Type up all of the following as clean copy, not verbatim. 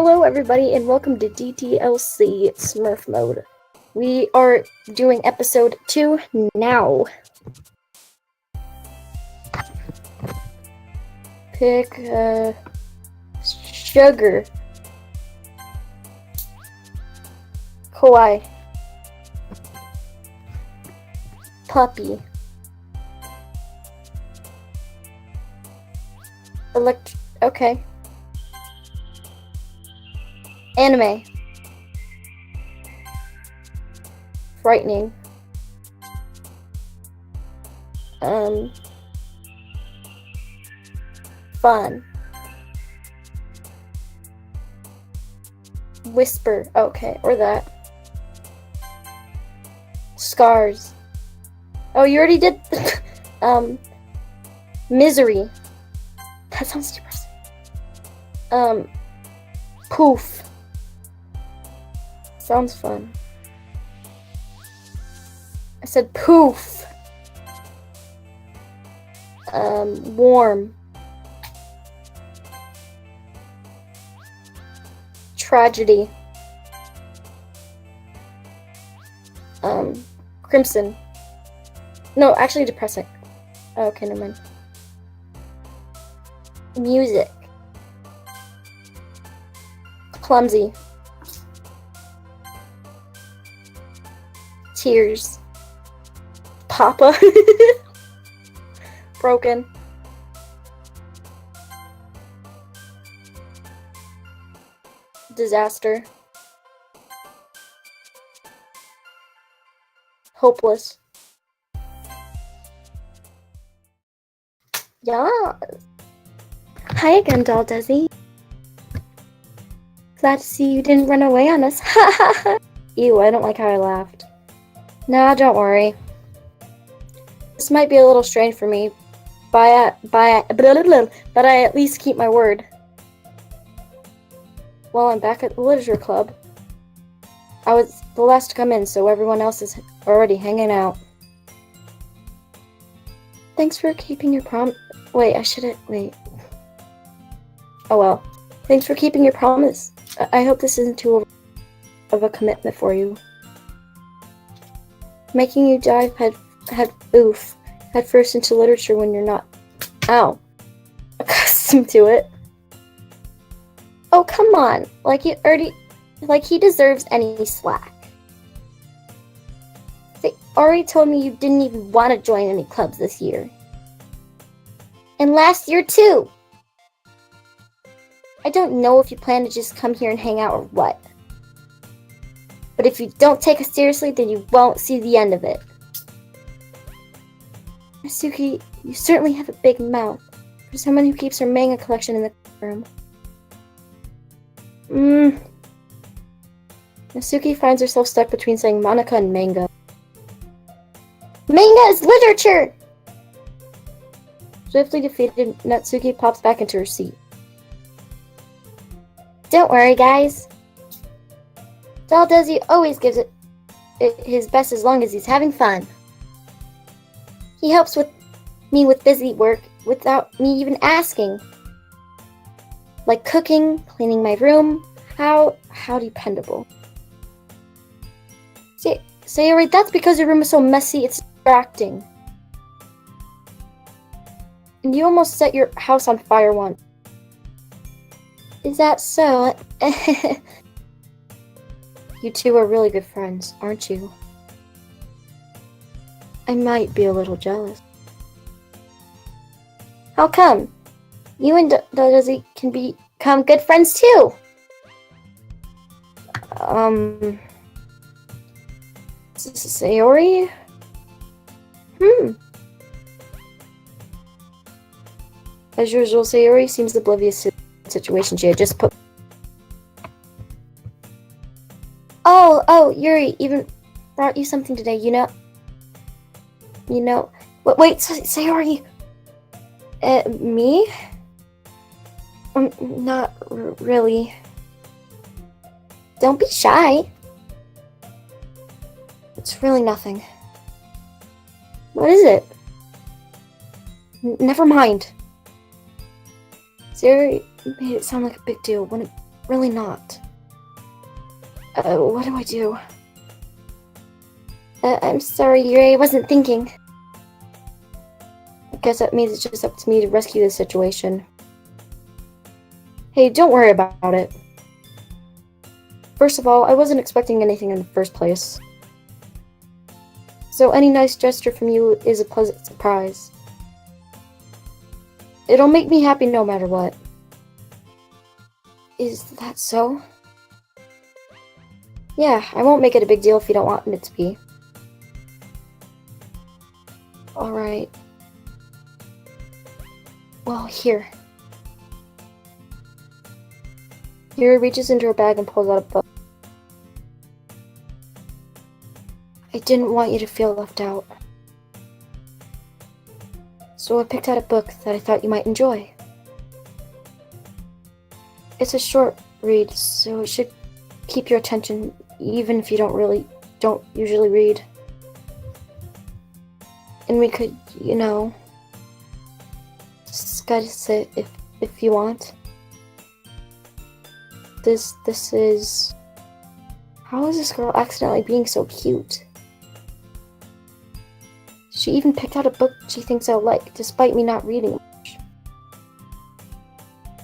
Hello everybody and welcome to DDLC Smurf mode. We are doing episode 2 now. Pick sugar. Kawaii. Puppy. Okay. Anime. Frightening. Fun. Whisper. Okay, or that. Scars. Oh, you already did. Misery. That sounds depressing. Poof. Sounds fun. I said poof. Warm. Tragedy. Crimson. No, actually depressing. Okay, never mind. Music. Clumsy. Tears. Papa. Broken. Disaster. Hopeless. Yeah. Hi again, doll Desi. Glad to see you didn't run away on us. Ew, I don't like how I laughed. Nah, don't worry. This might be a little strange for me, but I at least keep my word. Well, I'm back at the literature club. I was the last to come in, so everyone else is already hanging out. Thanks for keeping your Wait, I shouldn't. Wait. Oh well. Thanks for keeping your promise. I hope this isn't too of a commitment for you. Making you dive head first into literature when you're not accustomed to it. Oh, come on. Like he deserves any slack. They already told me you didn't even want to join any clubs this year. And last year too. I don't know if you plan to just come here and hang out or what. But if you don't take us seriously, then you won't see the end of it. Natsuki, you certainly have a big mouth for someone who keeps her manga collection in the room. Natsuki finds herself stuck between saying Monica and manga. Manga is literature! Swiftly defeated, Natsuki pops back into her seat. Don't worry, guys. Doll Desi always gives it his best as long as he's having fun. He helps me with busy work without me even asking. Like cooking, cleaning my room. How dependable. Sayori, that's because your room is so messy, it's distracting. And you almost set your house on fire once. Is that so? You two are really good friends, aren't you? I might be a little jealous. How come? You and Desi can become good friends too! Sayori? As usual, Sayori seems oblivious to the situation she had just put. Oh, Yuri even brought you something today, you know. Wait, Sayori. Me? Not really. Don't be shy. It's really nothing. What is it? Never mind. Sayori made it sound like a big deal when really not. What do I do? I'm sorry, Yuri, I wasn't thinking. I guess that means it's just up to me to rescue this situation. Hey, don't worry about it. First of all, I wasn't expecting anything in the first place. So any nice gesture from you is a pleasant surprise. It'll make me happy no matter what. Is that so? Yeah, I won't make it a big deal if you don't want it to be. Alright. Well, here. Yuri reaches into her bag and pulls out a book. I didn't want you to feel left out. So I picked out a book that I thought you might enjoy. It's a short read, so it should keep your attention even if you don't usually read. And we could, discuss it if you want. This is... How is this girl accidentally being so cute? She even picked out a book she thinks I'll like, despite me not reading much.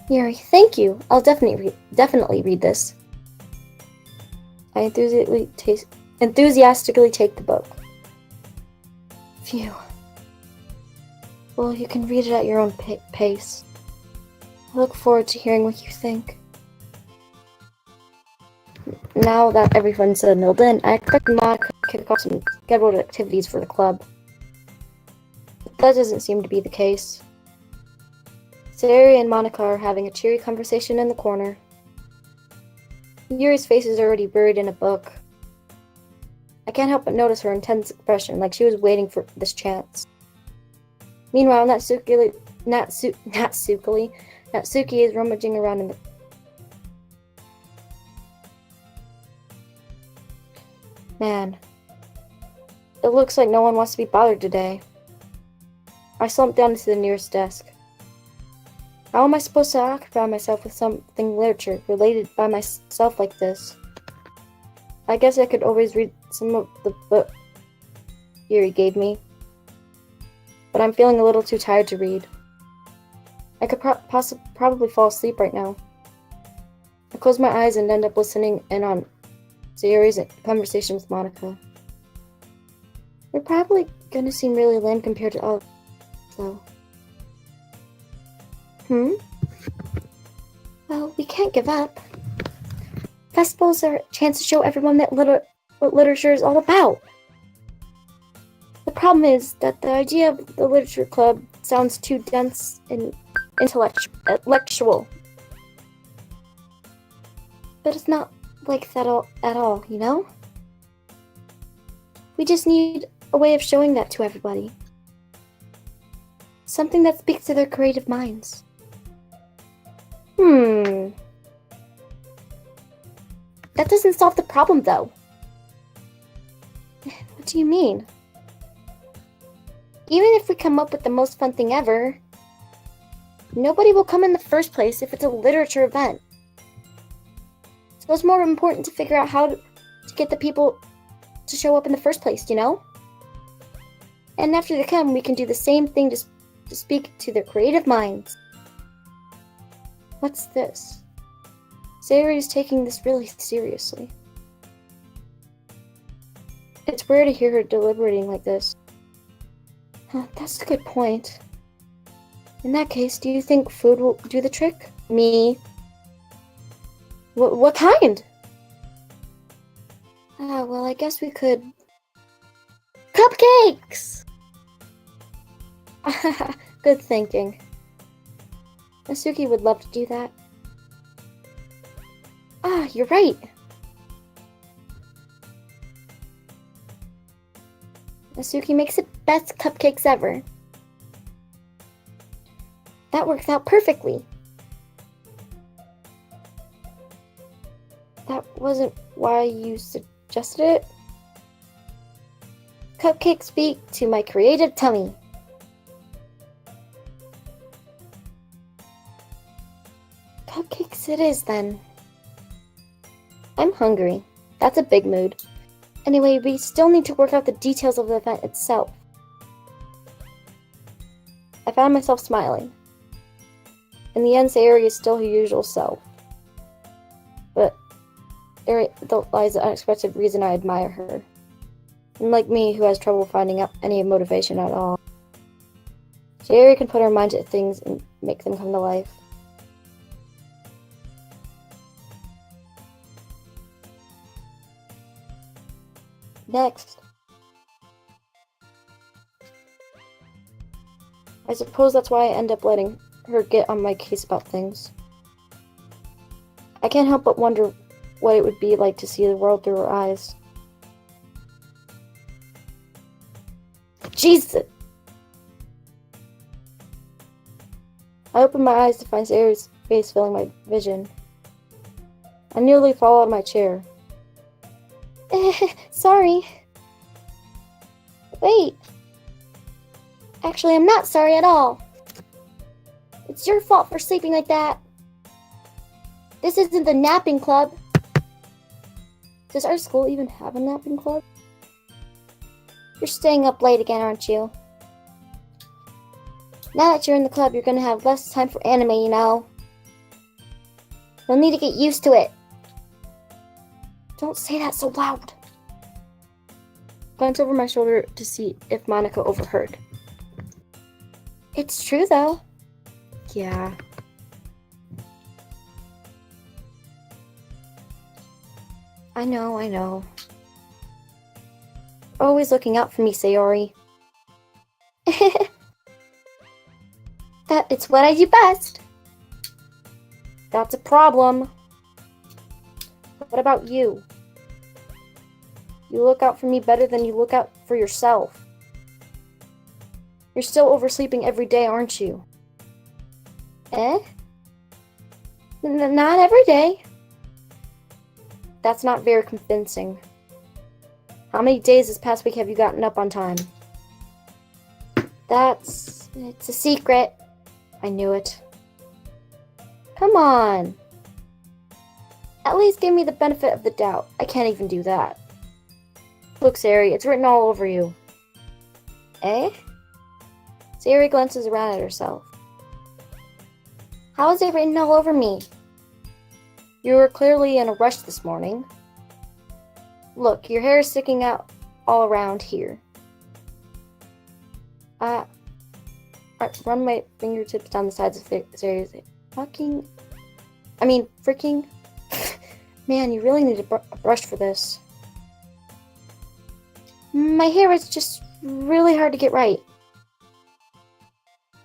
Yuri, thank you. I'll definitely read this. I enthusiastically take the book. Phew. Well, you can read it at your own pace. I look forward to hearing what you think. Now that everyone's settled in, I expect Monica to kick off some scheduled activities for the club. But that doesn't seem to be the case. Sari and Monica are having a cheery conversation in the corner. Yuri's face is already buried in a book. I can't help but notice her intense expression, like she was waiting for this chance. Meanwhile, Natsuki is rummaging around in the... Man, it looks like no one wants to be bothered today. I slumped down into the nearest desk. How am I supposed to occupy myself with something literature related by myself like this? I guess I could always read some of the book Yuri gave me. But I'm feeling a little too tired to read. I could probably fall asleep right now. I close my eyes and end up listening in on Yuri's conversation with Monica. They're probably gonna seem really lame compared to all, though. Well, we can't give up. Festivals are a chance to show everyone what literature is all about. The problem is that the idea of the literature club sounds too dense and intellectual. But it's not like that at all, you know? We just need a way of showing that to everybody. Something that speaks to their creative minds. That doesn't solve the problem, though. What do you mean? Even if we come up with the most fun thing ever, nobody will come in the first place if it's a literature event. So it's more important to figure out how to get the people to show up in the first place, you know? And after they come, we can do the same thing to speak to their creative minds. What's this? Sari is taking this really seriously. It's weird to hear her deliberating like this. That's a good point. In that case, do you think food will do the trick? Me? What kind? Well, I guess we could... Cupcakes! Good thinking. Natsuki would love to do that. You're right. Natsuki makes the best cupcakes ever. That works out perfectly. That wasn't why you suggested it. Cupcakes speak to my creative tummy. Cupcakes it is then. I'm hungry. That's a big mood. Anyway, we still need to work out the details of the event itself. I found myself smiling. In the end, Sayori is still her usual self. But there lies the unexpected reason I admire her. Unlike me, who has trouble finding out any motivation at all. Sayori can put her mind to things and make them come to life. Next. I suppose that's why I end up letting her get on my case about things. I can't help but wonder what it would be like to see the world through her eyes. Jesus! I opened my eyes to find Sayori's face filling my vision. I nearly fall out of my chair. Sorry. Wait. Actually, I'm not sorry at all. It's your fault for sleeping like that. This isn't the napping club. Does our school even have a napping club? You're staying up late again, aren't you? Now that you're in the club, you're gonna have less time for anime, you know. You'll need to get used to it. Don't say that so loud. Glanced over my shoulder to see if Monica overheard. It's true, though. Yeah. I know. Always looking out for me, Sayori. It's what I do best. That's a problem. What about you? You look out for me better than you look out for yourself. You're still oversleeping every day, aren't you? Not every day. That's not very convincing. How many days this past week have you gotten up on time? It's a secret. I knew it. Come on. At least give me the benefit of the doubt. I can't even do that. Look, Sayori, it's written all over you. Eh? Sayori glances around at herself. How is it written all over me? You were clearly in a rush this morning. Look, your hair is sticking out all around here. I run my fingertips down the sides of Sayori's freaking. Man, you really need a brush for this. My hair is just really hard to get right.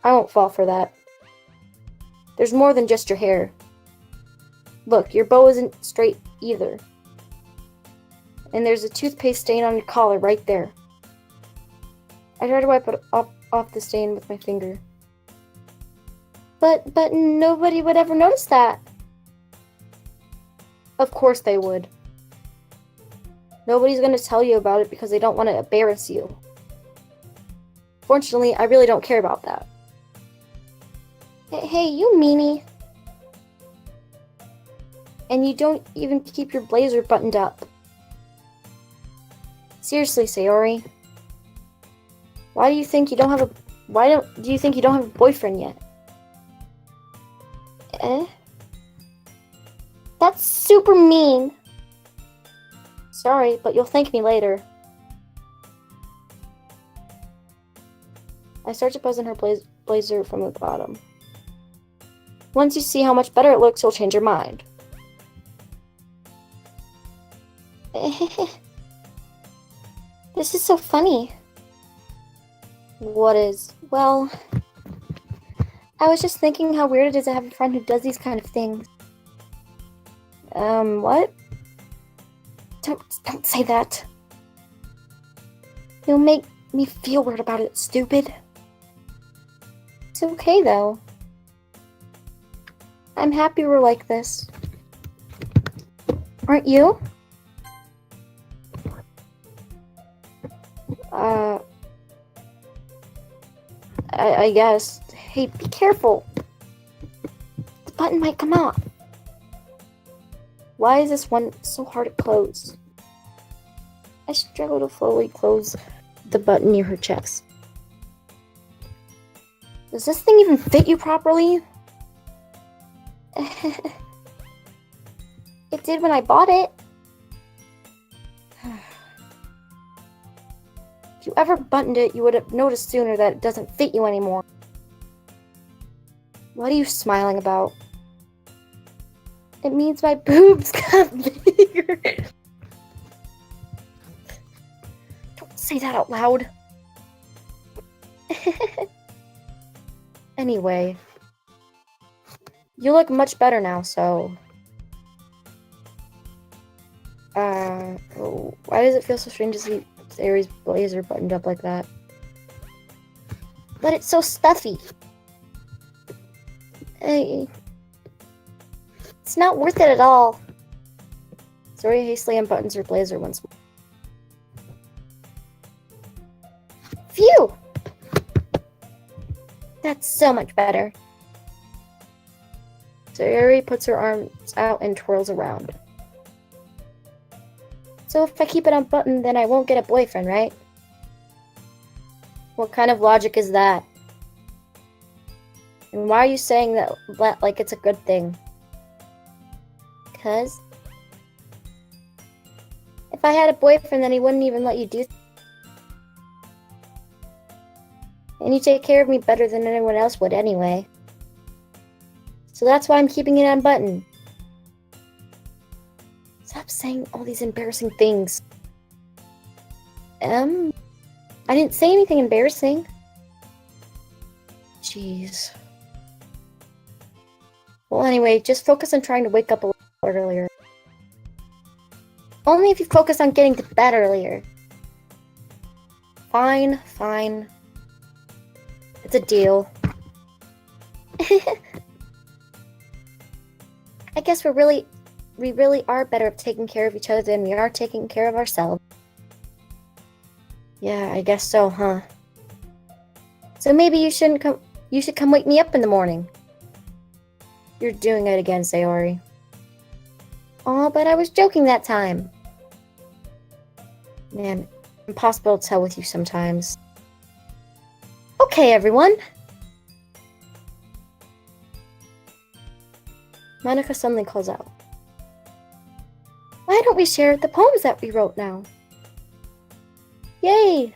I won't fall for that. There's more than just your hair. Look, your bow isn't straight either. And there's a toothpaste stain on your collar right there. I tried to wipe it off the stain with my finger. But nobody would ever notice that. Of course they would. Nobody's going to tell you about it because they don't want to embarrass you. Fortunately, I really don't care about that. Hey, you meanie. And you don't even keep your blazer buttoned up. Seriously, Sayori. Why do you think you don't have a boyfriend yet? That's super mean. Sorry, but you'll thank me later. I start to button her blazer from the bottom. Once you see how much better it looks, you'll change your mind. This is so funny. What is? Well, I was just thinking how weird it is to have a friend who does these kind of things. What? Don't say that. You'll make me feel weird about it, stupid. It's okay, though. I'm happy we're like this. Aren't you? I guess. Hey, be careful. The button might come off. Why is this one so hard to close? I struggle to slowly close the button near her chest. Does this thing even fit you properly? It did when I bought it. If you ever buttoned it, you would have noticed sooner that it doesn't fit you anymore. What are you smiling about? It means my boobs got bigger. Don't say that out loud. Anyway, you look much better now, so... why does it feel so strange to see Yuri's blazer buttoned up like that? But it's so stuffy. Hey. It's not worth it at all. Zori hastily unbuttons her blazer once more. Phew! That's so much better. So Yuri puts her arms out and twirls around. So if I keep it unbuttoned, then I won't get a boyfriend, right? What kind of logic is that? And why are you saying that like it's a good thing? 'Cause if I had a boyfriend, then he wouldn't even let you do. And you take care of me better than anyone else would anyway. So that's why I'm keeping it unbuttoned. Stop saying all these embarrassing things. I didn't say anything embarrassing. Jeez. Well, anyway, just focus on trying to wake up a little earlier. Only if you focus on getting to bed earlier. Fine, fine. It's a deal. I guess we really are better at taking care of each other than we are taking care of ourselves. Yeah, I guess so, huh? So maybe you should come wake me up in the morning. You're doing it again, Sayori. Oh, but I was joking that time. Man, impossible to tell with you sometimes. Okay, everyone. Monica suddenly calls out. Why don't we share the poems that we wrote now? Yay!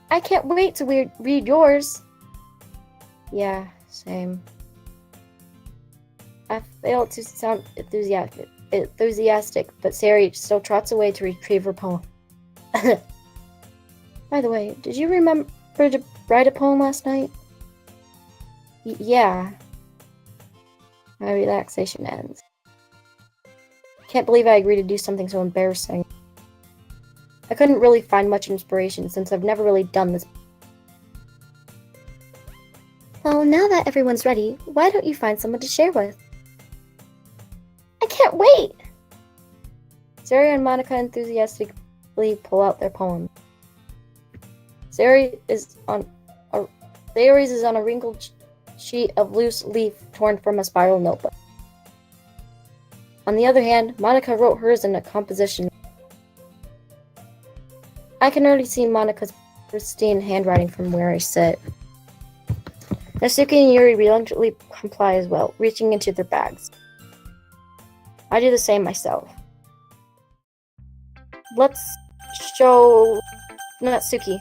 I can't wait to read yours. Yeah, same. I failed to sound enthusiastic, but Sayori still trots away to retrieve her poem. By the way, did you remember to write a poem last night? Yeah. My relaxation ends. Can't believe I agreed to do something so embarrassing. I couldn't really find much inspiration since I've never really done this. Well, now that everyone's ready, why don't you find someone to share with? I can't wait! Sayori and Monica enthusiastically pull out their poem. Sayori's is on a wrinkled sheet of loose leaf torn from a spiral notebook. On the other hand, Monica wrote hers in a composition. I can already see Monica's pristine handwriting from where I sit. Natsuki and Yuri reluctantly comply as well, reaching into their bags. I do the same myself. Let's show Natsuki.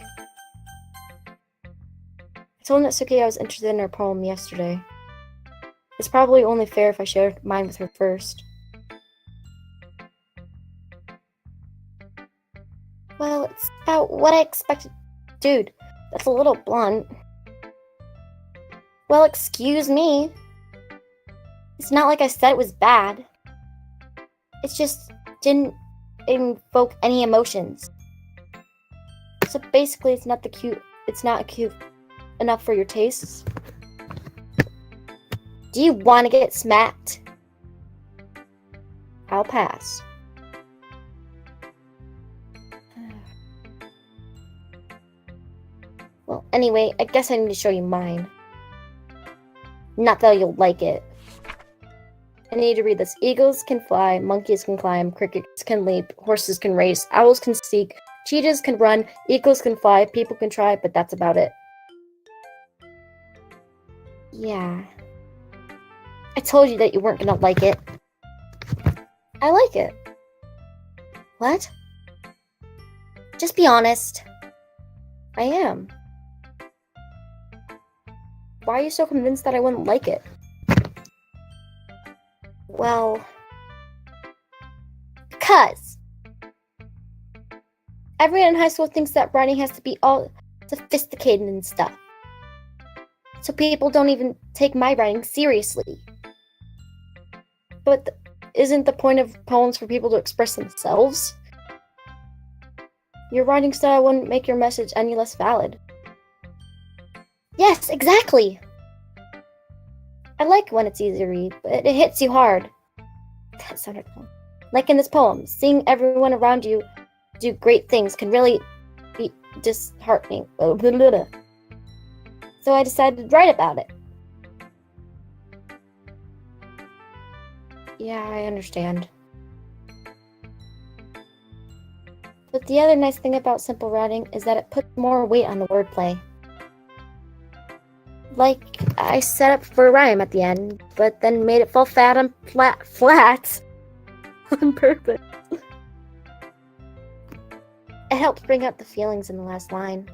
I told Natsuki I was interested in her poem yesterday. It's probably only fair if I share mine with her first. Well, it's about what I expected. Dude, that's a little blunt. Well, excuse me. It's not like I said it was bad. It just didn't invoke any emotions. So basically, it's not cute enough for your tastes. Do you want to get smacked? I'll pass. Well, anyway, I guess I need to show you mine. Not that you'll like it. I need to read this. Eagles can fly, monkeys can climb, crickets can leap, horses can race, owls can speak, cheetahs can run, eagles can fly, people can try, but that's about it. Yeah. I told you that you weren't gonna like it. I like it. What? Just be honest. I am. Why are you so convinced that I wouldn't like it? Well, because everyone in high school thinks that writing has to be all sophisticated and stuff. So people don't even take my writing seriously. But isn't the point of poems for people to express themselves? Your writing style wouldn't make your message any less valid. Yes, exactly! I like when it's easy to read, but it hits you hard. That sounded fun. Like in this poem, seeing everyone around you do great things can really be disheartening. So I decided to write about it. Yeah, I understand. But the other nice thing about simple writing is that it puts more weight on the wordplay. Like, I set up for a rhyme at the end, but then made it fall flat on flat on purpose. It helped bring out the feelings in the last line.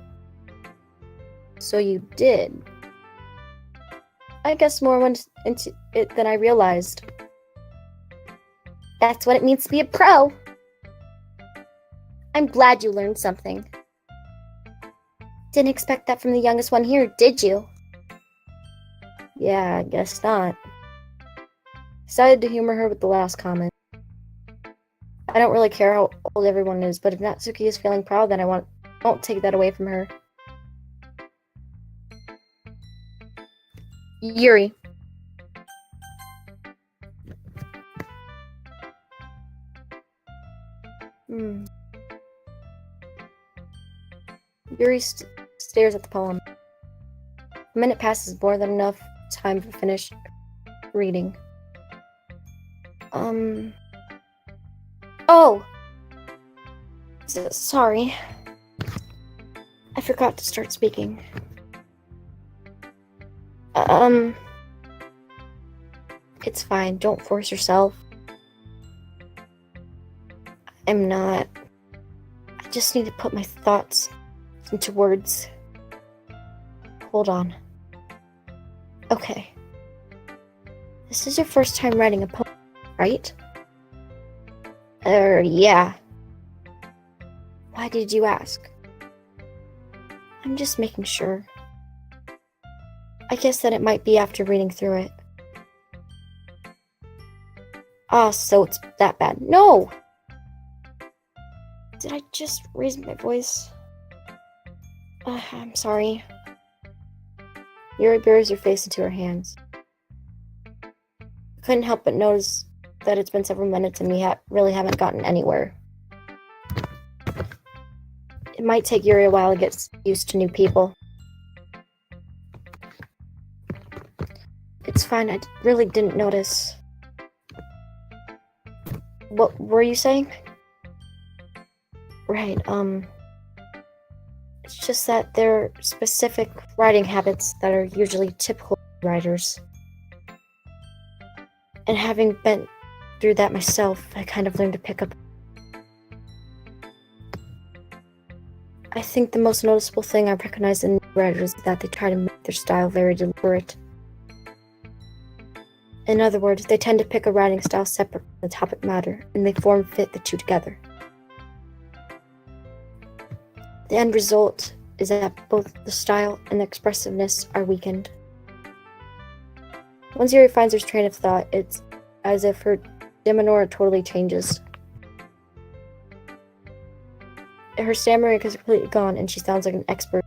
So you did. I guess more went into it than I realized. That's what it means to be a pro. I'm glad you learned something. Didn't expect that from the youngest one here, did you? Yeah, I guess not. Decided to humor her with the last comment. I don't really care how old everyone is, but if Natsuki is feeling proud, then I won't take that away from her. Yuri. Yuri stares at the poem. A minute passes, more than enough time to finish reading. Oh! Sorry. I forgot to start speaking. It's fine. Don't force yourself. I'm not. I just need to put my thoughts into words. Hold on. Okay. This is your first time writing a poem, right? Yeah. Why did you ask? I'm just making sure. I guess that it might be after reading through it. Ah, so it's that bad. No! Did I just raise my voice? I'm sorry. Yuri buries her face into her hands. I couldn't help but notice that it's been several minutes and we really haven't gotten anywhere. It might take Yuri a while to get used to new people. It's fine, I really didn't notice. What were you saying? Right, it's just that there are specific writing habits that are usually typical writers. And having been through that myself, I kind of learned to pick up. I think the most noticeable thing I recognize in writers is that they try to make their style very deliberate. In other words, they tend to pick a writing style separate from the topic matter, and they form-fit the two together. The end result is that both the style and the expressiveness are weakened. Once Yuri finds her train of thought, it's as if her demeanor totally changes. Her stammering is completely gone, and she sounds like an expert.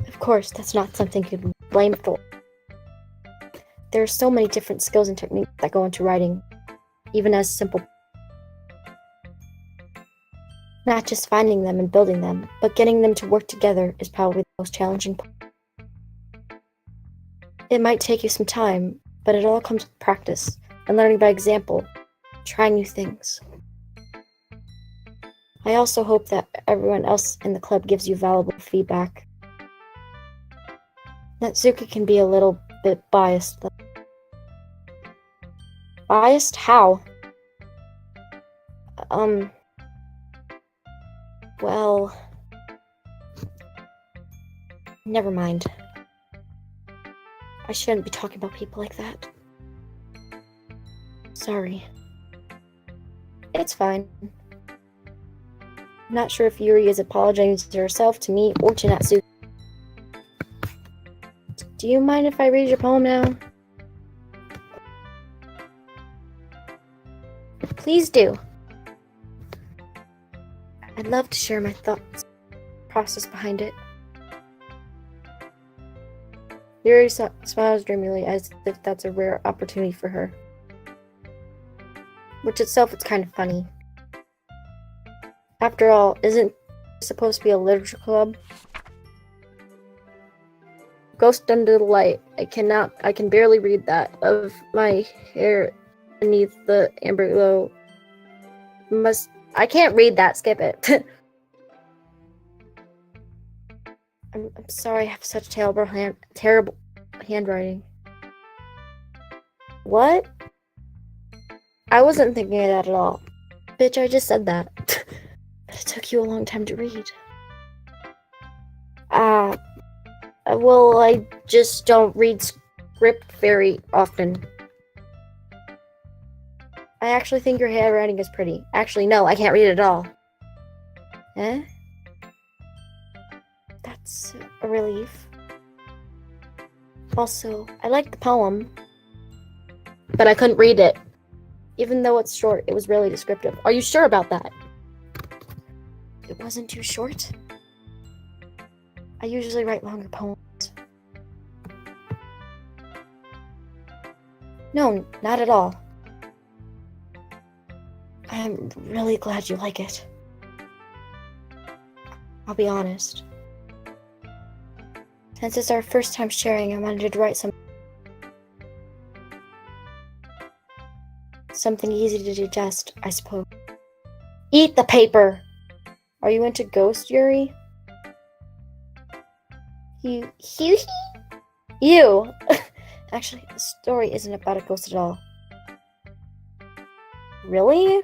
Of course, that's not something you can be blamed for. There are so many different skills and techniques that go into writing, even as simple. Not just finding them and building them, but getting them to work together is probably the most challenging part. It might take you some time, but it all comes with practice and learning by example, trying new things. I also hope that everyone else in the club gives you valuable feedback. Natsuki can be a little bit biased, though. Biased? How? Well... Never mind. I shouldn't be talking about people like that. Sorry. It's fine. I'm not sure if Yuri is apologizing to herself, to me, or to Natsuki. Do you mind if I read your poem now? Please do. I'd love to share my thoughts, process behind it. Yuri smiles dreamily as if that's a rare opportunity for her. Which itself is kind of funny. After all, isn't it supposed to be a literature club? Ghost under the light. I can barely read that. Of my hair beneath the amber glow. I can't read that, skip it. I'm sorry I have such terrible handwriting. What? I wasn't thinking of that at all. Bitch, I just said that. But it took you a long time to read. Well, I just don't read script very often. I actually think your handwriting is pretty. Actually, no, I can't read it at all. Eh? That's a relief. Also, I liked the poem, but I couldn't read it. Even though it's short, it was really descriptive. Are you sure about that? It wasn't too short? I usually write longer poems. No, not at all. I'm really glad you like it. I'll be honest. Since it's our first time sharing, I wanted to write something easy to digest, I suppose. Eat the paper! Are you into ghosts, Yuri? You. Actually, the story isn't about a ghost at all. Really?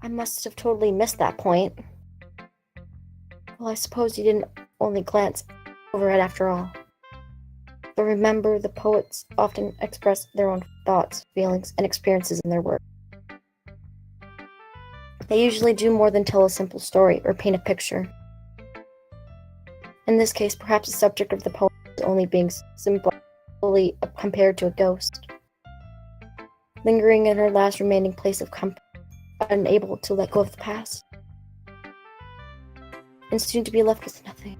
I must have totally missed that point. Well, I suppose you didn't only glance over it after all. But remember, the poets often express their own thoughts, feelings, and experiences in their work. They usually do more than tell a simple story or paint a picture. In this case, perhaps the subject of the poem is only being simply compared to a ghost, lingering in her last remaining place of comfort, unable to let go of the past, and soon to be left with nothing.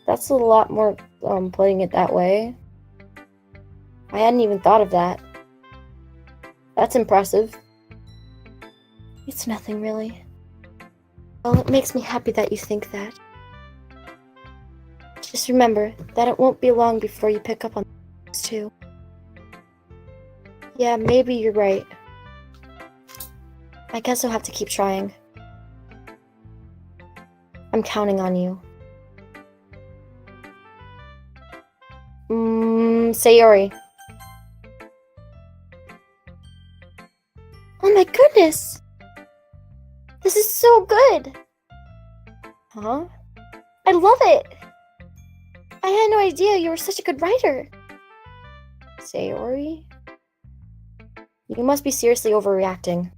That's a lot more putting it that way. I hadn't even thought of that. That's impressive. It's nothing, really. Well, it makes me happy that you think that. Just remember that it won't be long before you pick up on this too. Yeah, maybe you're right. I guess I'll have to keep trying. I'm counting on you. Sayori. Oh my goodness! This is so good! Huh? I love it! I had no idea you were such a good writer. Sayori? You must be seriously overreacting.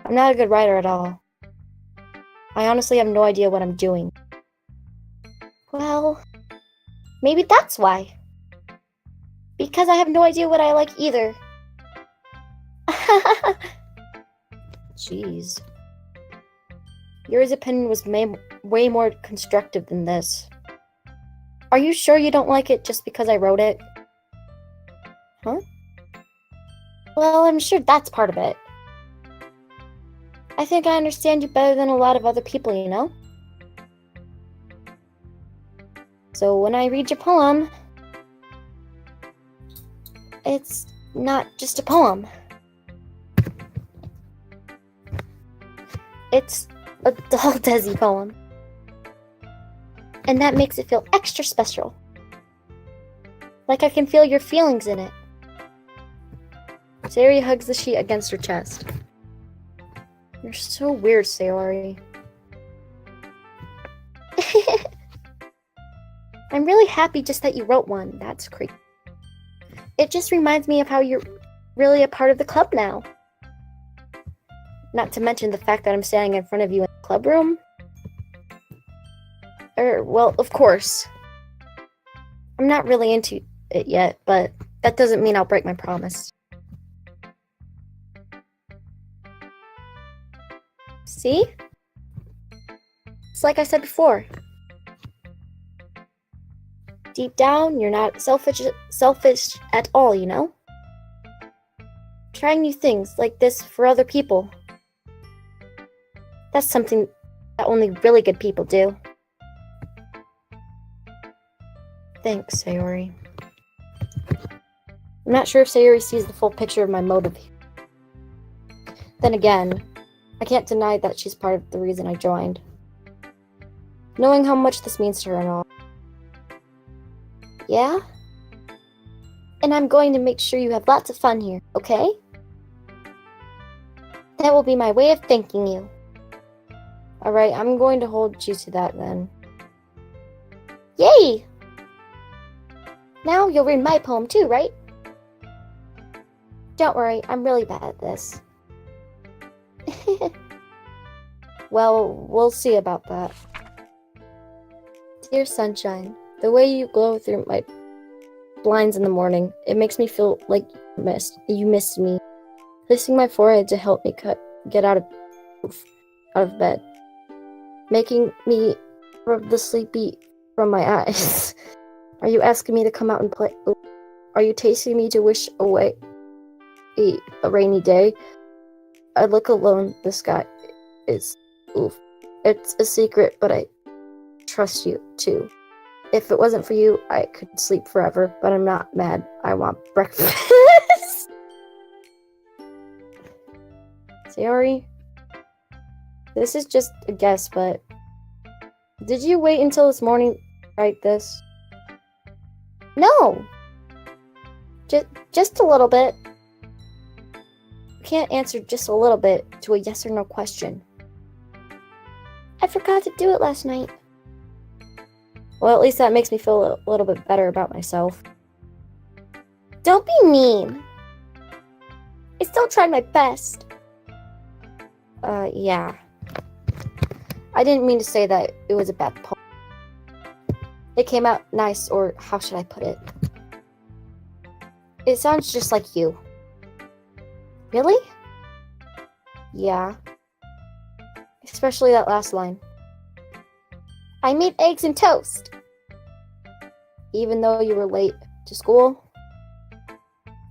I'm not a good writer at all. I honestly have no idea what I'm doing. Well, maybe that's why. Because I have no idea what I like either. Jeez. Yuri's opinion was way more constructive than this. Are you sure you don't like it just because I wrote it? Huh? Well, I'm sure that's part of it. I think I understand you better than a lot of other people, you know? So when I read your poem, It's not just a poem. It's a doll Desi poem. And that makes it feel extra special. Like I can feel your feelings in it. Sayori hugs the sheet against her chest. You're so weird, Sayori. I'm really happy just that you wrote one. That's creepy. It just reminds me of how you're really a part of the club now. Not to mention the fact that I'm standing in front of you in the club room. Well, of course. I'm not really into it yet, but that doesn't mean I'll break my promise. See? It's like I said before. Deep down, you're not selfish at all, you know? Trying new things like this for other people. That's something that only really good people do. Thanks, Sayori. I'm not sure if Sayori sees the full picture of my motive. Then again, I can't deny that she's part of the reason I joined. Knowing how much this means to her and all. Yeah? And I'm going to make sure you have lots of fun here, okay? That will be my way of thanking you. Alright, I'm going to hold you to that then. Yay! Now you'll read my poem too, right? Don't worry, I'm really bad at this. Well, we'll see about that. Dear sunshine, the way you glow through my blinds in the morning, it makes me feel like you missed me. Kissing my forehead to help me get out of bed. Making me rub the sleepy from my eyes. Are you asking me to come out and play? Are you tasting me to wish away a rainy day? I look alone, the sky is oof. It's a secret, but I trust you too. If it wasn't for you, I could sleep forever, but I'm not mad. I want breakfast. Sayori, this is just a guess, but did you wait until this morning to write this? No! Just a little bit. You can't answer just a little bit to a yes or no question. I forgot to do it last night. Well, at least that makes me feel a little bit better about myself. Don't be mean. I still tried my best. Yeah. I didn't mean to say that it was a bad poem. It came out nice, or how should I put it? It sounds just like you. Really? Yeah. Especially that last line. I made eggs and toast. Even though you were late to school?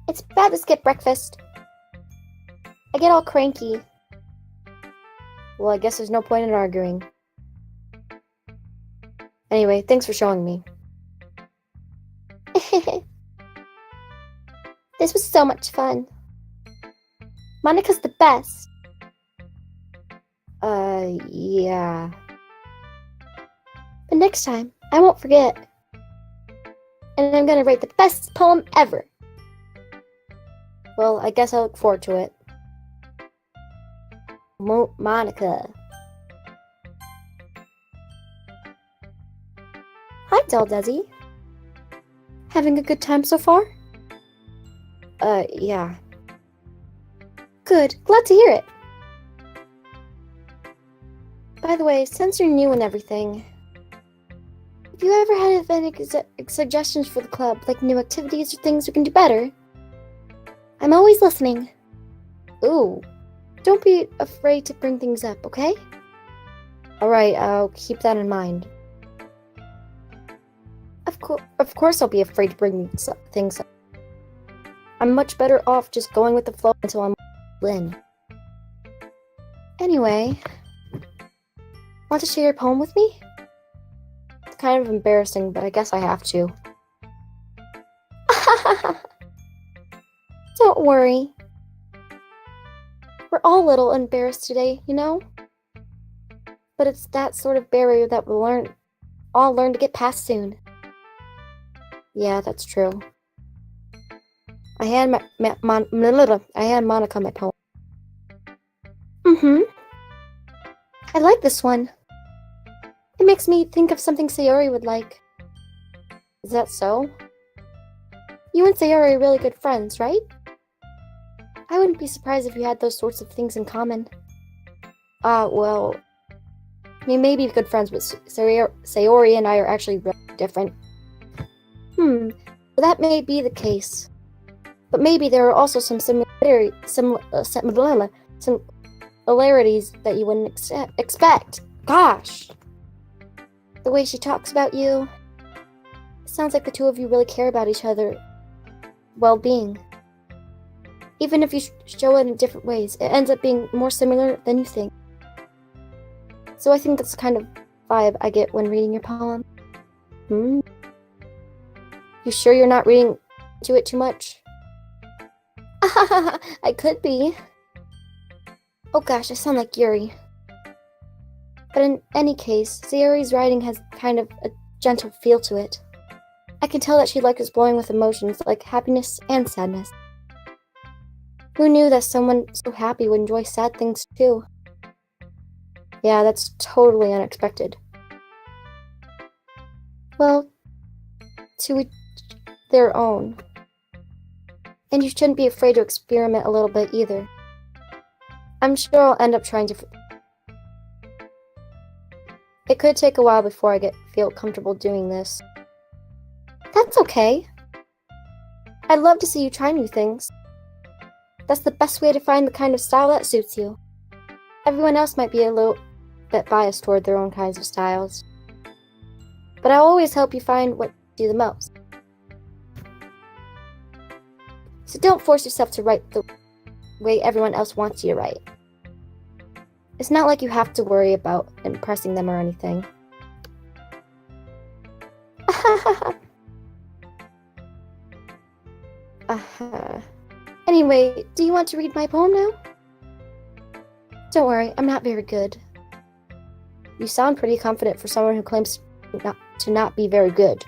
It's bad to skip breakfast. I get all cranky. Well, I guess there's no point in arguing. Anyway, thanks for showing me. This was so much fun. Monica's the best. Yeah. But next time, I won't forget. And I'm gonna write the best poem ever. Well, I guess I look forward to it. Monica. Hi, doll Desi. Having a good time so far? Yeah. Good, glad to hear it. By the way, since you're new and everything, have you ever had any suggestions for the club, like new activities or things we can do better? I'm always listening. Ooh, don't be afraid to bring things up, okay? Alright, I'll keep that in mind. Of course I'll be afraid to bring things up. I'm much better off just going with the flow until I'm in. Anyway, want to share your poem with me? It's kind of embarrassing, but I guess I have to. Don't worry. We're all a little embarrassed today, you know? But it's that sort of barrier that we'll all learn to get past soon. Yeah, that's true. I hand Monica my poem. Mm-hmm. I like this one. It makes me think of something Sayori would like. Is that so? You and Sayori are really good friends, right? I wouldn't be surprised if you had those sorts of things in common. Well, we may be good friends, but Sayori and I are actually really different. Well, that may be the case. But maybe there are also some similarities that you wouldn't expect. Gosh! The way she talks about you, it sounds like the two of you really care about each other's well-being. Even if you show it in different ways, it ends up being more similar than you think. So I think that's the kind of vibe I get when reading your poem. You sure you're not reading into it too much? I could be. Oh gosh, I sound like Yuri. But in any case, Sayori's writing has kind of a gentle feel to it. I can tell that she likes blowing with emotions like happiness and sadness. Who knew that someone so happy would enjoy sad things too? Yeah, that's totally unexpected. Well, to each their own. And you shouldn't be afraid to experiment a little bit either. I'm sure I'll end up trying to... It could take a while before I feel comfortable doing this. That's okay. I'd love to see you try new things. That's the best way to find the kind of style that suits you. Everyone else might be a little bit biased toward their own kinds of styles. But I'll always help you find what you do the most. So don't force yourself to write the way everyone else wants you to write. It's not like you have to worry about impressing them or anything. Anyway, do you want to read my poem now? Don't worry, I'm not very good. You sound pretty confident for someone who claims to not be very good.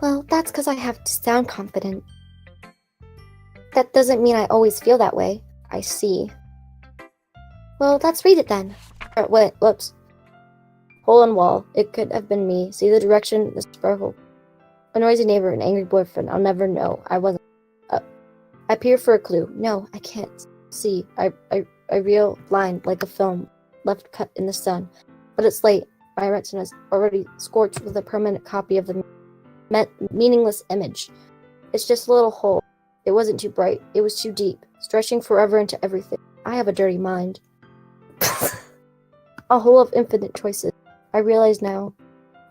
Well, that's because I have to sound confident. That doesn't mean I always feel that way. I see. Well, let's read it then. Wait, whoops. Hole in wall. It could have been me. See the direction, the sparkle. A noisy neighbor, an angry boyfriend. I'll never know. I wasn't. I peer for a clue. No, I can't see. I reel blind like a film left cut in the sun. But it's late. My retina's already scorched with a permanent copy of the meaningless image. It's just a little hole. It wasn't too bright. It was too deep, stretching forever into everything. I have a dirty mind. A hole of infinite choices. I realize now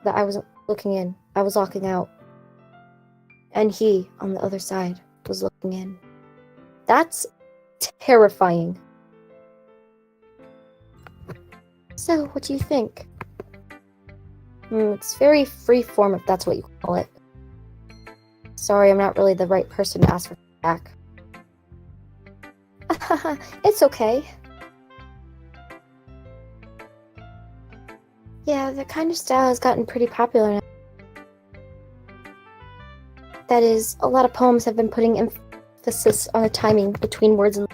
that I wasn't looking in. I was locking out. And he, on the other side, was looking in. That's terrifying. So, what do you think? It's very free-form, if that's what you call it. Sorry, I'm not really the right person to ask for feedback. It's okay. Yeah, that kind of style has gotten pretty popular now. That is, a lot of poems have been putting emphasis on the timing between words and...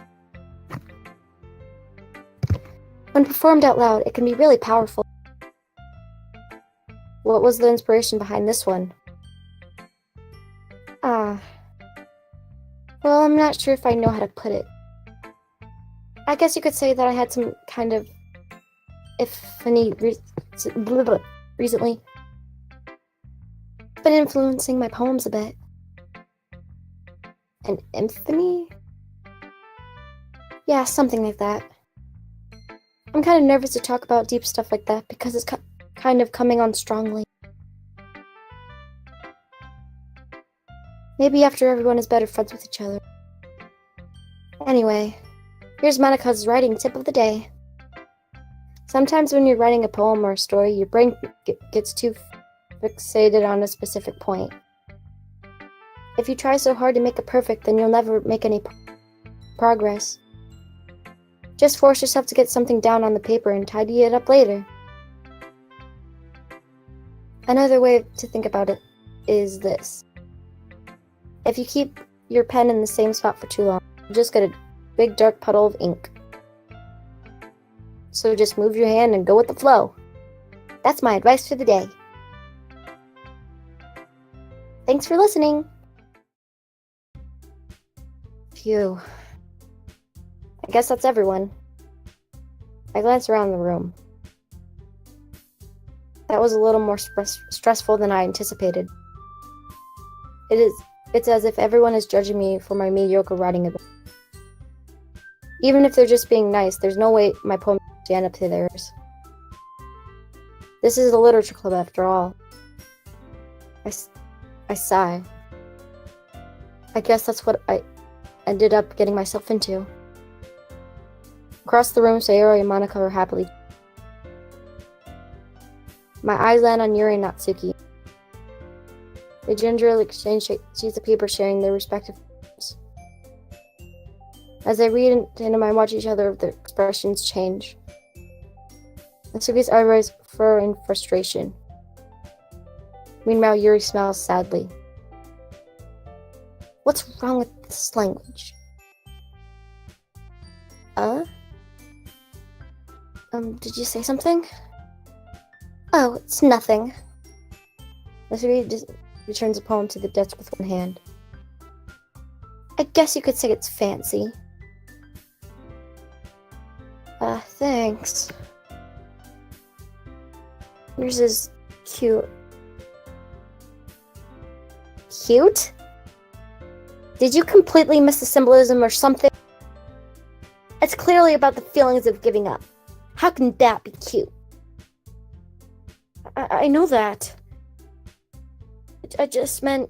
When performed out loud, it can be really powerful. What was the inspiration behind this one? Well, I'm not sure if I know how to put it. I guess you could say that I had some kind of epiphany recently. It's been influencing my poems a bit. An epiphany? Yeah, something like that. I'm kind of nervous to talk about deep stuff like that because it's kind of coming on strongly. Maybe after everyone is better friends with each other. Anyway, here's Monica's writing tip of the day. Sometimes when you're writing a poem or a story, your brain gets too fixated on a specific point. If you try so hard to make it perfect, then you'll never make any progress. Just force yourself to get something down on the paper and tidy it up later. Another way to think about it is this. If you keep your pen in the same spot for too long, you'll just get a big dark puddle of ink. So just move your hand and go with the flow. That's my advice for the day. Thanks for listening. Phew. I guess that's everyone. I glance around the room. That was a little more stressful than I anticipated. It's as if everyone is judging me for my mediocre writing ability. Even if they're just being nice, there's no way my poems stand up to theirs. This is a literature club after all. I sigh. I guess that's what I ended up getting myself into. Across the room, Sayori and Monica are happily. My eyes land on Yuri and Natsuki. They gingerly exchange sheets of paper sharing their respective poems. As they read into them, I watch each other, their expressions change. Natsuki's eyebrows furrow in frustration. Meanwhile, Yuri smiles sadly. What's wrong with this language? Did you say something? Oh, it's nothing. Natsuki just returns the poem to the desk with one hand. I guess you could say it's fancy. Thanks. Yours is cute. Cute? Did you completely miss the symbolism or something? It's clearly about the feelings of giving up. How can that be cute? I know that. I just meant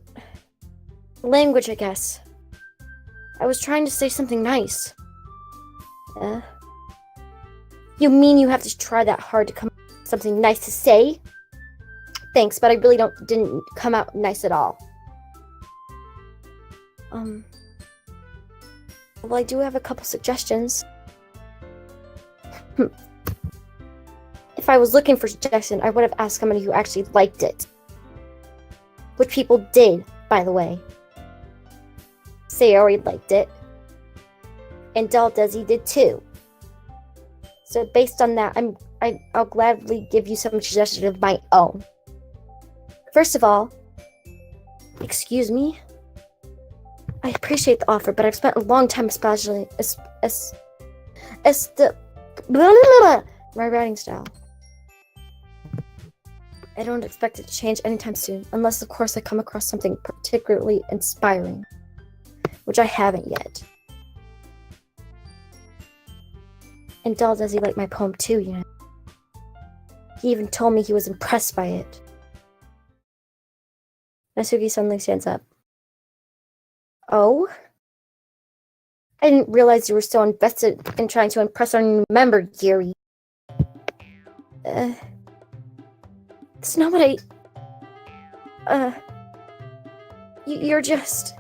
language, I guess. I was trying to say something nice. You mean you have to try that hard to come up with something nice to say? Thanks, but I really didn't come out nice at all. Well, I do have a couple suggestions. If I was looking for suggestion, I would have asked somebody who actually liked it. Which people did, by the way. Sayori liked it. And Desi did too. So based on that, I'll gladly give you some suggestions of my own. First of all, excuse me? I appreciate the offer, but I've spent a long time especially my writing style. I don't expect it to change anytime soon, unless of course I come across something particularly inspiring, which I haven't yet. And Desi liked my poem too, you know. He even told me he was impressed by it. Natsuki suddenly stands up. Oh? I didn't realize you were so invested in trying to impress our new member, Yuri. It's not what you're just...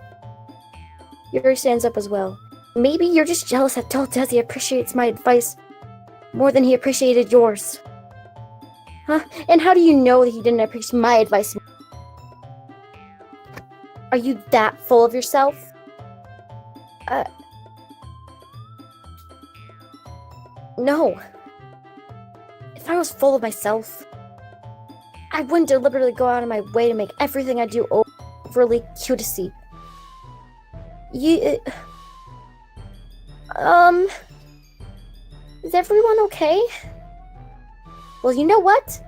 Yuri stands up as well. Maybe you're just jealous that Desi appreciates my advice more than he appreciated yours. Huh? And how do you know that he didn't appreciate my advice more? Are you that full of yourself? No. If I was full of myself, I wouldn't deliberately go out of my way to make everything I do overly cutesy. Is everyone okay? Well, you know what?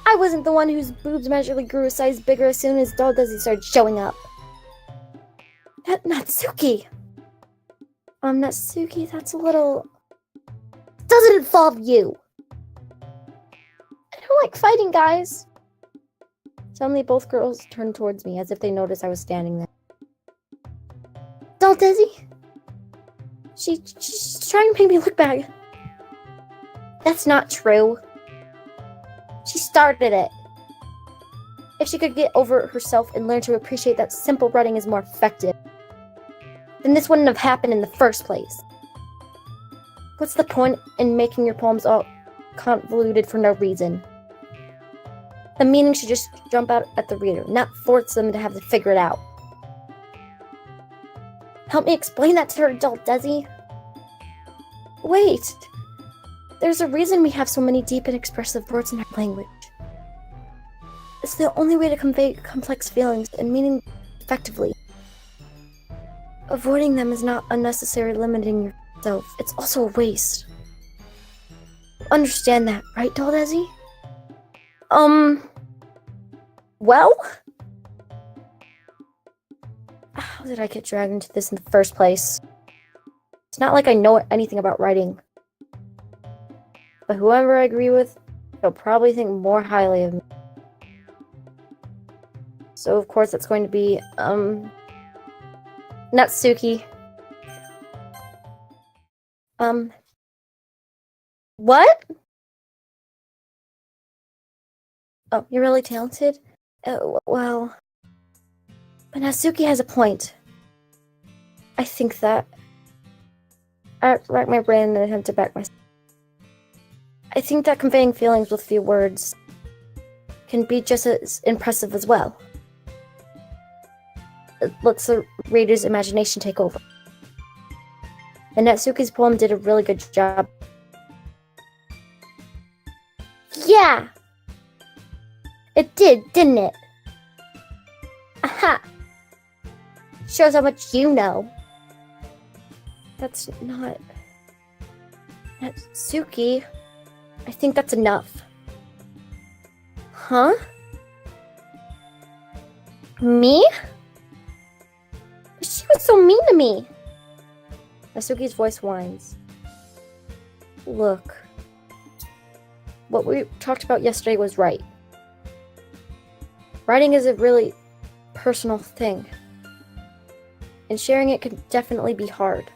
I wasn't the one whose boobs magically grew a size bigger as soon as Desi started showing up. Natsuki! Natsuki, that's a little... Doesn't involve you! I don't like fighting, guys! Suddenly, both girls turned towards me, as if they noticed I was standing there. Desi? She's trying to make me look bad. That's not true. She started it. If she could get over herself and learn to appreciate that simple writing is more effective, then this wouldn't have happened in the first place. What's the point in making your poems all convoluted for no reason? The meaning should just jump out at the reader, not force them to have to figure it out. Help me explain that to her, adult Desi. Wait, there's a reason we have so many deep and expressive words in our language. It's the only way to convey complex feelings and meaning effectively. Avoiding them is not unnecessary limiting yourself. It's also a waste. You understand that, right, doll Desi? Well? How did I get dragged into this in the first place? It's not like I know anything about writing. But whoever I agree with, they'll probably think more highly of me. So of course that's going to be, Natsuki. What? Oh, you're really talented? Well... But Natsuki has a point. I think that... I rack my brain and attempt to back myself. I think that conveying feelings with few words can be just as impressive as well. It lets the reader's imagination take over. And Natsuki's poem did a really good job. Yeah! It did, didn't it? Aha! Shows how much you know. That's not... Natsuki, I think that's enough. Huh? Me? She was so mean to me. Natsuki's voice whines. Look. What we talked about yesterday was right. Writing is a really personal thing. And sharing it can definitely be hard.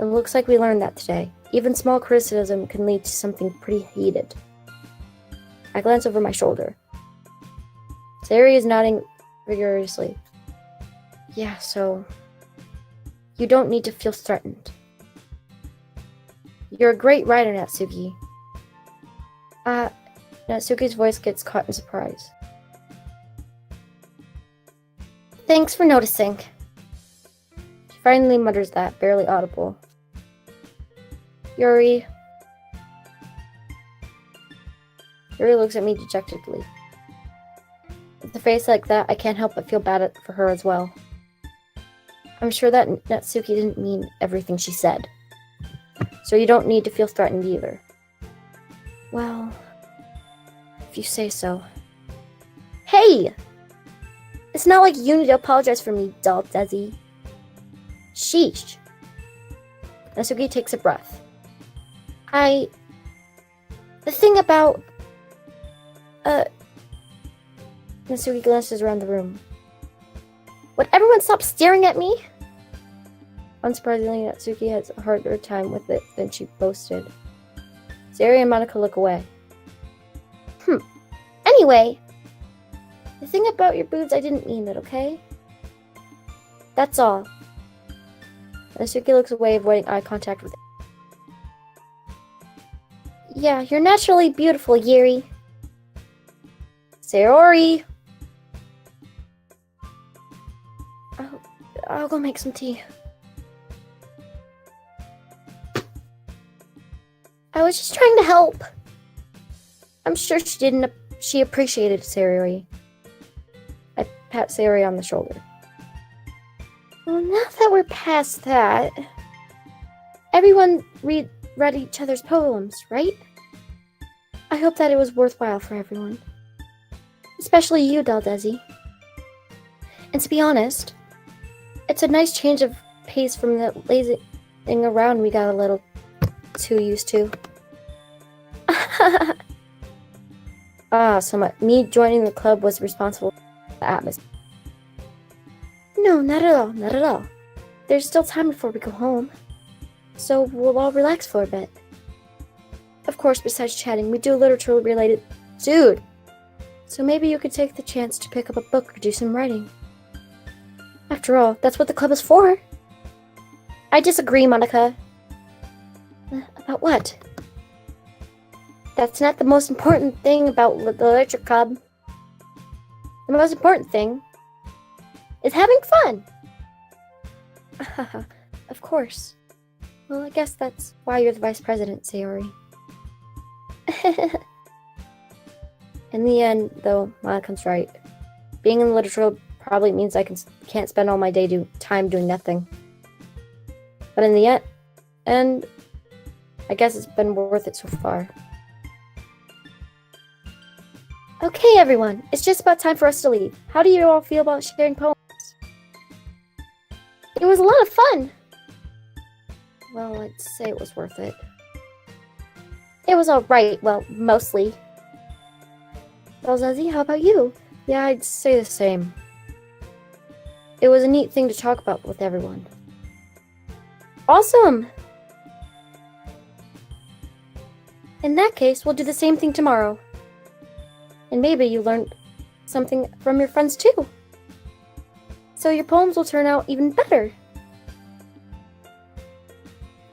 It looks like we learned that today. Even small criticism can lead to something pretty heated. I glance over my shoulder. Sayori is nodding vigorously. Yeah, so... You don't need to feel threatened. You're a great writer, Natsuki. Natsuki's voice gets caught in surprise. Thanks for noticing. She finally mutters that, barely audible. Yuri. Yuri looks at me dejectedly. With a face like that, I can't help but feel bad for her as well. I'm sure that Natsuki didn't mean everything she said. So you don't need to feel threatened either. Well, if you say so. Hey! It's not like you need to apologize for me, doll Desi. Sheesh. Natsuki takes a breath. The thing about... Natsuki glances around the room. Would everyone stop staring at me? Unsurprisingly, Natsuki has a harder time with it than she boasted. Sayori and Monica look away. Anyway, the thing about your boobs, I didn't mean it, okay? That's all. Natsuki looks away, avoiding eye contact with it. Yeah, you're naturally beautiful, Yuri. Sayori! I'll go make some tea. I was just trying to help. I'm sure she appreciated Sayori. I pat Sayori on the shoulder. Well, now that we're past that, everyone read each other's poems, right? I hope that it was worthwhile for everyone. Especially you, doll Desi. And to be honest, it's a nice change of pace from the lazing around we got a little too used to. So me joining the club was responsible for the atmosphere. No, not at all, not at all. There's still time before we go home. So we'll all relax for a bit. Of course, besides chatting, we do literature related... Dude! So maybe you could take the chance to pick up a book or do some writing. After all, that's what the club is for. I disagree, Monica. About what? That's not the most important thing about the literature club. The most important thing is having fun. Of course. Well, I guess that's why you're the vice president, Sayori. In the end, though, Monica's right. Being in the literature probably means I can't spend all my time doing nothing. But in the end, I guess it's been worth it so far. Okay, everyone, it's just about time for us to leave. How do you all feel about sharing poems? It was a lot of fun. Well, I'd say it was worth it. It was alright, well, mostly. Well, Desi, how about you? Yeah, I'd say the same. It was a neat thing to talk about with everyone. Awesome! In that case, we'll do the same thing tomorrow. And maybe you learned something from your friends too. So your poems will turn out even better.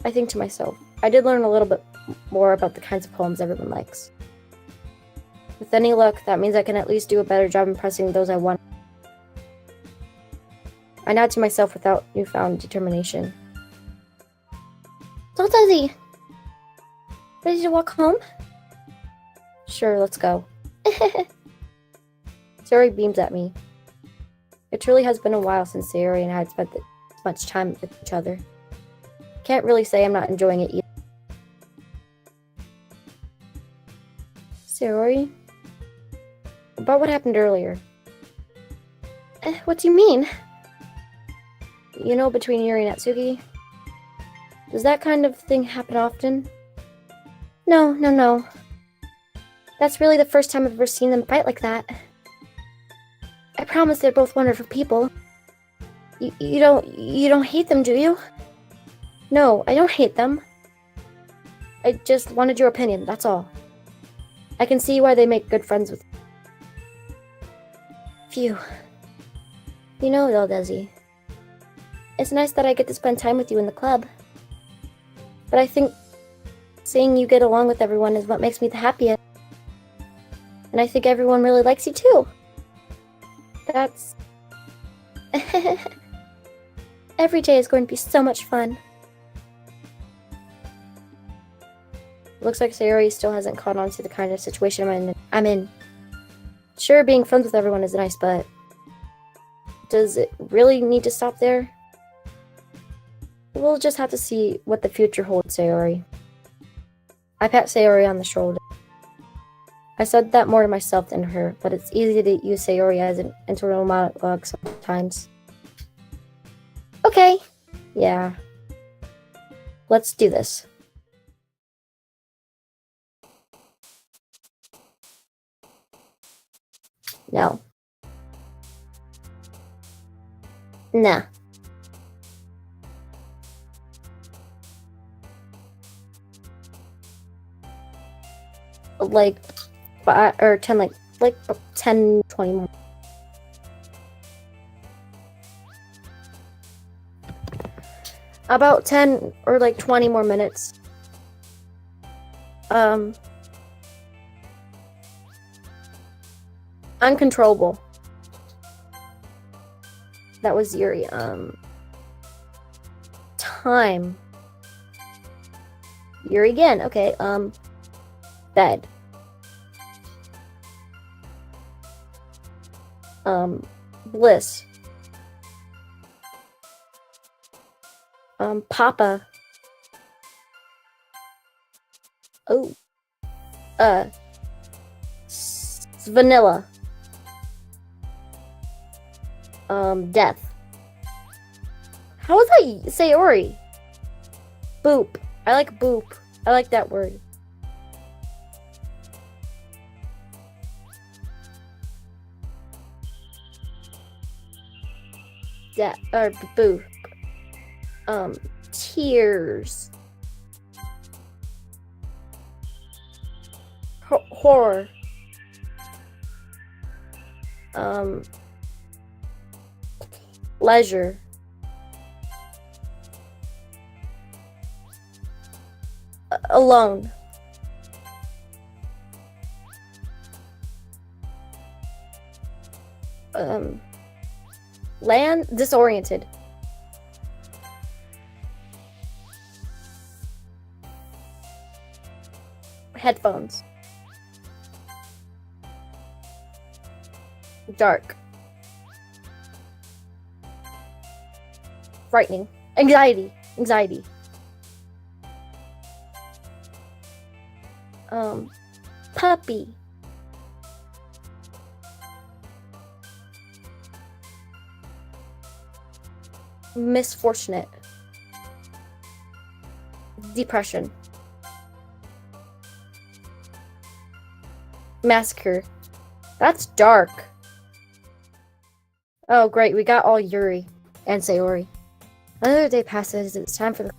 I think to myself, I did learn a little bit more about the kinds of poems everyone likes. With any luck, that means I can at least do a better job impressing those I want. I nod to myself without newfound determination. So, Desi, ready to walk home? Sure, let's go. Sayori beams at me. It truly has been a while since Sayori and I had spent much time with each other. Can't really say I'm not enjoying it either. Sayori? About what happened earlier. What do you mean? You know, between Yuri and Natsuki? Does that kind of thing happen often? No. That's really the first time I've ever seen them fight like that. I promise they're both wonderful people. You don't hate them, do you? No, I don't hate them. I just wanted your opinion, that's all. I can see why they make good friends with you. Phew. You know though, Desi, it's nice that I get to spend time with you in the club. But I think seeing you get along with everyone is what makes me the happiest. And I think everyone really likes you too. That's... Every day is going to be so much fun. Looks like Sayori still hasn't caught on to the kind of situation I'm in. Sure, being friends with everyone is nice, but does it really need to stop there? We'll just have to see what the future holds, Sayori. I pat Sayori on the shoulder. I said that more to myself than her, but it's easy to use Sayori as an internal monologue sometimes. Okay. Yeah. Let's do this. No. Nah. Like 5 or 10, like 10, 20 more. About 10 or like 20 more minutes. Uncontrollable. That was Yuri. Time. Yuri again. Okay. Bed. Bliss. Papa. Oh. Vanilla. Death. How was I Sayori? Boop. I like boop. I like that word. Death or boop. Tears. Horror. Leisure. Alone. Land. Disoriented. Headphones. Dark. Frightening. Anxiety. Puppy. Misfortunate. Depression. Massacre. That's dark. Oh, great. We got all Yuri and Sayori. Another day passes. It's time for the...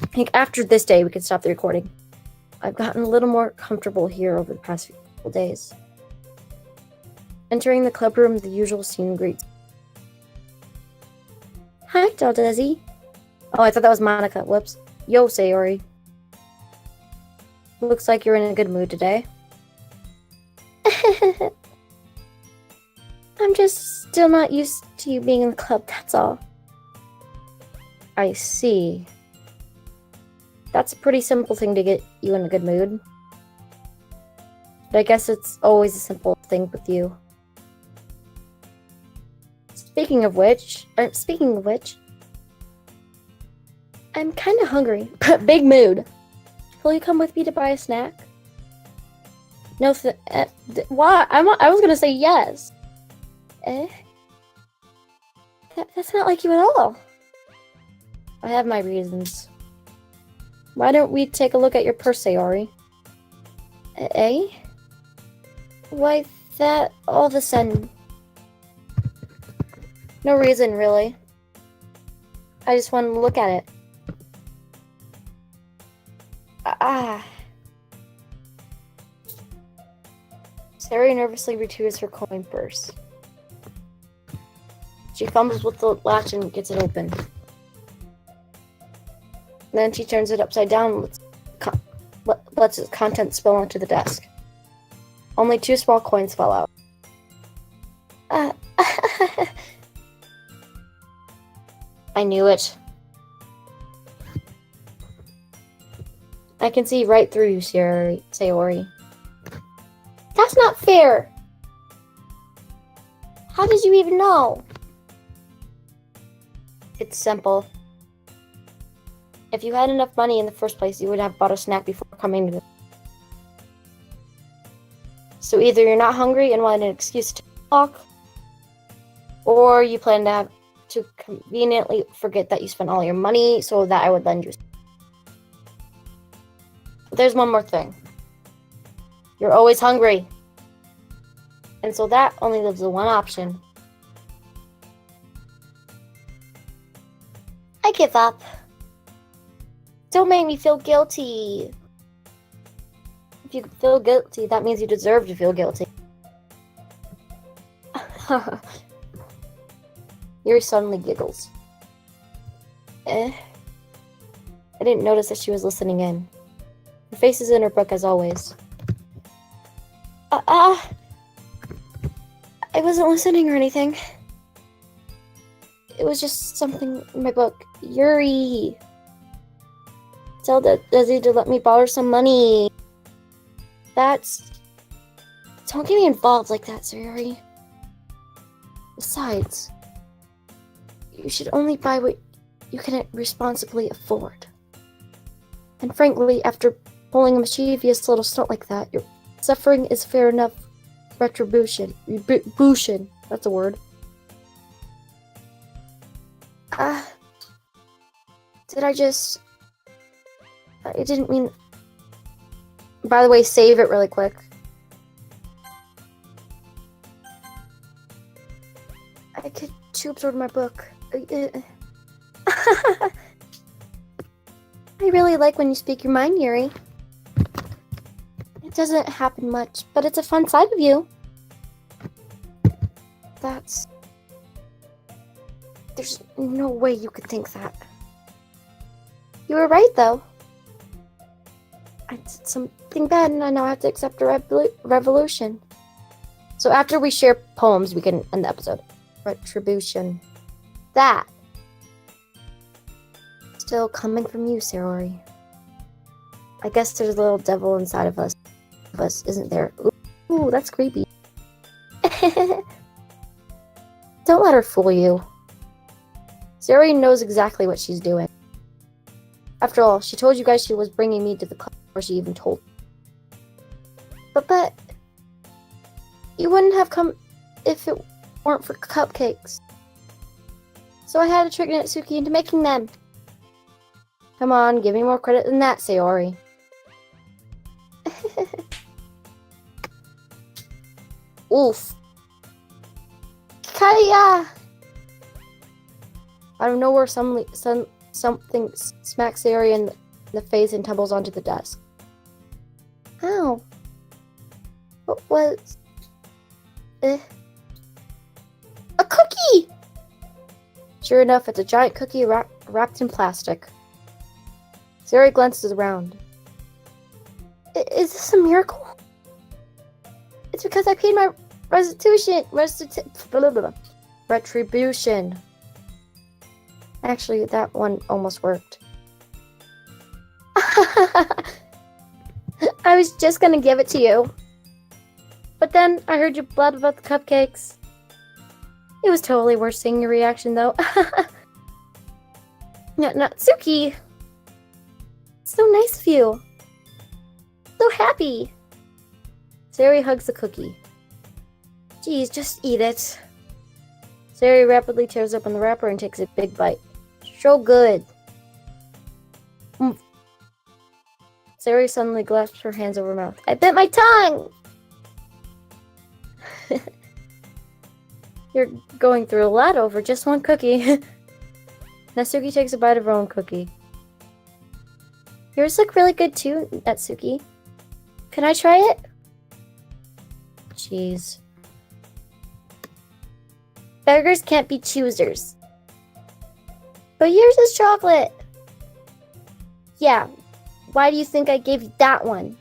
I think after this day, we can stop the recording. I've gotten a little more comfortable here over the past few days. Entering the club room, the usual scene greets. Hi, Desi. Oh, I thought that was Monica. Whoops. Yo, Sayori. Looks like you're in a good mood today. I'm just still not used to you being in the club, that's all. I see. That's a pretty simple thing to get you in a good mood. But I guess it's always a simple thing with you. Speaking of which, I'm kind of hungry. Big mood. Will you come with me to buy a snack? No, why? I was gonna say yes. That's not like you at all. I have my reasons. Why don't we take a look at your purse, Sayori? Why that all of a sudden? No reason, really. I just wanted to look at it. Sayori nervously retrieves her coin purse. She fumbles with the latch and gets it open. Then she turns it upside down and lets its contents spill onto the desk. Only 2 small coins fall out. I knew it. I can see right through you, Sayori. That's not fair! How did you even know? It's simple. If you had enough money in the first place, you would have bought a snack before coming to the... So either you're not hungry and want an excuse to talk, or you plan to conveniently forget that you spent all your money so that I would lend you. But there's one more thing. You're always hungry. And so that only leaves the one option. I give up. Don't make me feel guilty. If you feel guilty, that means you deserve to feel guilty. Yuri suddenly giggles. I didn't notice that she was listening in. Her face is in her book as always. I wasn't listening or anything. It was just something in my book. Yuri! Tell Desi to let me borrow some money. Don't get me involved like that, Yuri. Besides, you should only buy what you can responsibly afford. And frankly, after pulling a mischievous little stunt like that, your suffering is fair enough retribution. Retribution. That's a word. I didn't mean... By the way, save it really quick. I get too absorbed in my book. I really like when you speak your mind, Yuri. It doesn't happen much, but it's a fun side of you. That's... There's no way you could think that. You were right, though. I did something bad, and I now have to accept a revolution. So after we share poems, we can end the episode. Retribution. That. Still coming from you, Sayori. I guess there's a little devil inside of us, isn't there? Ooh, that's creepy. Don't let her fool you. Sayori knows exactly what she's doing. After all, she told you guys she was bringing me to the club before she even told. But you wouldn't have come if it weren't for cupcakes. So I had to trick Natsuki into making them. Come on, give me more credit than that, Sayori. Oof. Kaya! Out of nowhere, something smacks Sayori in the face and tumbles onto the desk. Ow. What was... A cookie! Sure enough, it's a giant cookie wrapped in plastic. Sayori glances around. Is this a miracle? It's because I paid my retribution. Actually, that one almost worked. I was just gonna give it to you. But then I heard you blab about the cupcakes. It was totally worth seeing your reaction, though. Natsuki! So nice of you. So happy. Sayori hugs the cookie. Geez, just eat it. Sayori rapidly tears open the wrapper and takes a big bite. So good. Sayori suddenly clasped her hands over her mouth. I bit my tongue! You're going through a lot over just one cookie. Natsuki takes a bite of her own cookie. Yours look really good too, Natsuki. Can I try it? Jeez. Beggars can't be choosers. But yours is chocolate. Yeah. Why do you think I gave you that one?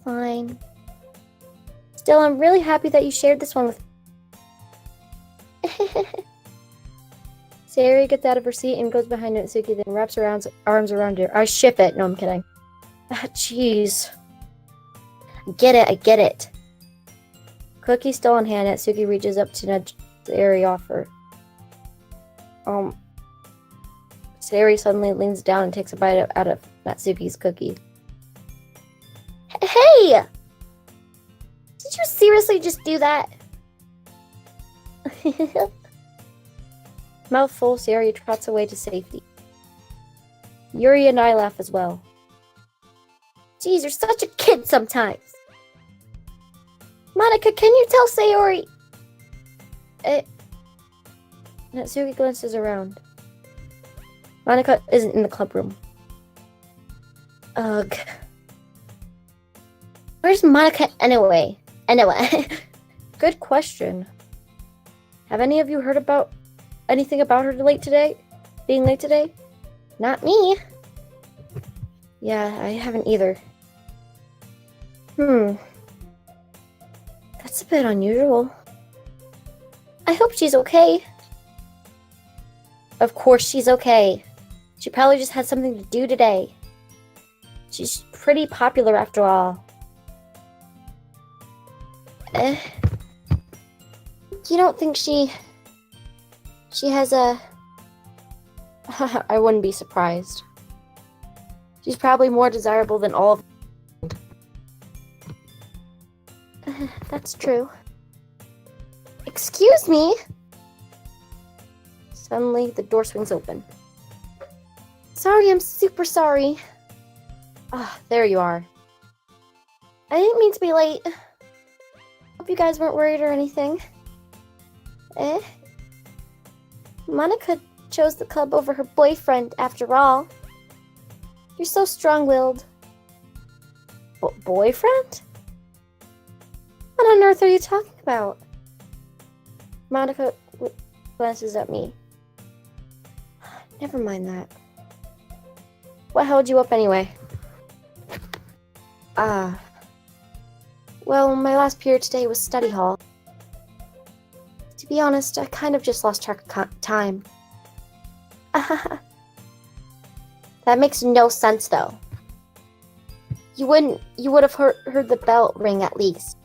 Fine. Still, I'm really happy that you shared this one with me. Sayori gets out of her seat and goes behind Natsuki, then wraps her arms around her. I ship it. No, I'm kidding. Jeez. I get it. Cookie still in hand, Natsuki reaches up to nudge Sayori off her. Sayori suddenly leans down and takes a bite out of Natsuki's cookie. Hey! Did you seriously just do that? Mouth full, Sayori trots away to safety. Yuri and I laugh as well. Geez, you're such a kid sometimes. Monica, can you tell Sayori? Natsuki glances around. Monica isn't in the club room. Ugh. Where's Monica anyway? Good question. Have any of you heard about anything about her being late today? Not me. Yeah, I haven't either. That's a bit unusual. I hope she's okay. Of course she's okay. She probably just had something to do today. She's pretty popular after all. You don't think she has a... I wouldn't be surprised. She's probably more desirable than all of That's true. Excuse me? Suddenly, the door swings open. Sorry, I'm super sorry. There you are. I didn't mean to be late. Hope you guys weren't worried or anything. Monica chose the club over her boyfriend, after all. You're so strong-willed. Boyfriend? What on earth are you talking about? Monica glances at me. Never mind that. What held you up anyway? Well, my last period today was study hall. To be honest, I kind of just lost track of time. That makes no sense, though. You would have heard the bell ring at least.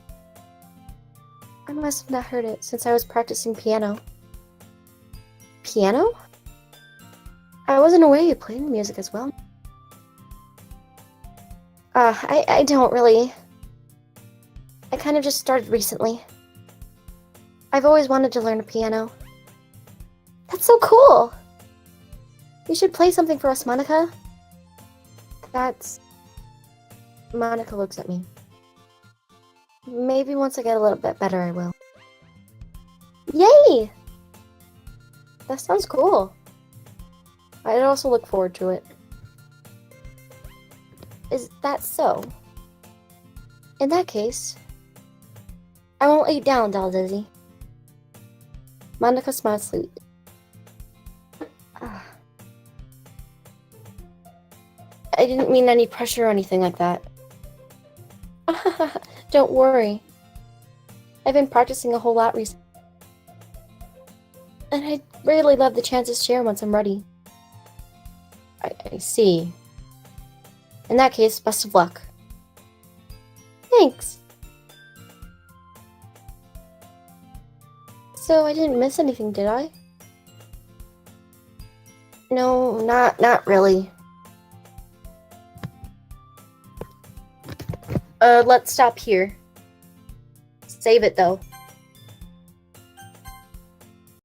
I must have not heard it since I was practicing piano. Piano? I wasn't aware you played music as well. I don't really. I kind of just started recently. I've always wanted to learn a piano. That's so cool! You should play something for us, Monica. Monica looks at me. Maybe once I get a little bit better, I will. Yay! That sounds cool. I'd also look forward to it. Is that so? In that case, I won't let you down, doll Desi. Monica smiles sweet. I didn't mean any pressure or anything like that. Don't worry. I've been practicing a whole lot recently. And I'd really love the chance to share once I'm ready. I see. In that case, best of luck. Thanks. So I didn't miss anything, did I? No, not really. Let's stop here. Save it though.